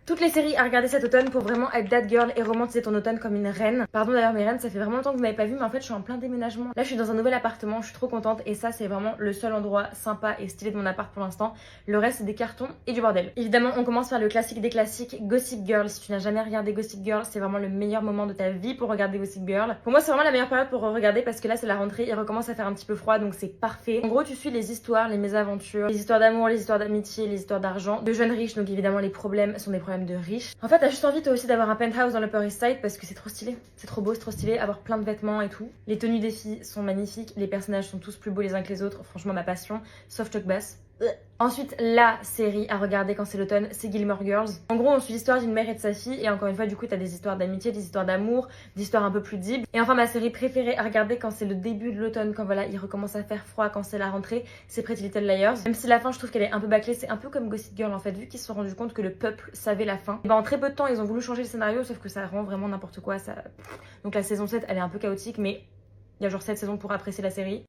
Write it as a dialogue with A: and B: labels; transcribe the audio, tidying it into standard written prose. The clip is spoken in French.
A: Toutes les séries à regarder cet automne pour vraiment être that girl et romantiser ton automne comme une reine. Pardon d'ailleurs mes reines, ça fait vraiment longtemps que vous m'avez pas vu, mais en fait je suis en plein déménagement. Là je suis dans un nouvel appartement, je suis trop contente et ça c'est vraiment le seul endroit sympa et stylé de mon appart pour l'instant. Le reste c'est des cartons et du bordel. Évidemment on commence par le classique des classiques, Gossip Girl. Si tu n'as jamais regardé Gossip Girl, c'est vraiment le meilleur moment de ta vie pour regarder Gossip Girl. Pour moi c'est vraiment la meilleure période pour regarder parce que là c'est la rentrée, il recommence à faire un petit peu froid donc c'est parfait. En gros tu suis les histoires, les mésaventures, les histoires d'amour, les histoires d'amitié, les histoires d'argent, de jeunes riches, donc évidemment les problèmes sont des problèmes de riches. En fait, t'as juste envie toi aussi d'avoir un penthouse dans l'Upper East Side parce que c'est trop stylé, c'est trop beau, c'est trop stylé, avoir plein de vêtements et tout. Les tenues des filles sont magnifiques, les personnages sont tous plus beaux les uns que les autres, franchement ma passion, sauf Chuck Bass. Ensuite, la série à regarder quand c'est l'automne, c'est Gilmore Girls. En gros, on suit l'histoire d'une mère et de sa fille, et encore une fois, du coup, t'as des histoires d'amitié, des histoires d'amour, des histoires un peu plus deep. Et enfin, ma série préférée à regarder quand c'est le début de l'automne, quand voilà, il recommence à faire froid, quand c'est la rentrée, c'est Pretty Little Liars. Même si la fin, je trouve qu'elle est un peu bâclée, c'est un peu comme Gossip Girl en fait, vu qu'ils se sont rendus compte que le peuple savait la fin. Et ben, en très peu de temps, ils ont voulu changer le scénario, sauf que ça rend vraiment n'importe quoi. Ça... Donc la saison 7, elle est un peu chaotique, mais il y a genre 7 saisons pour apprécier la série.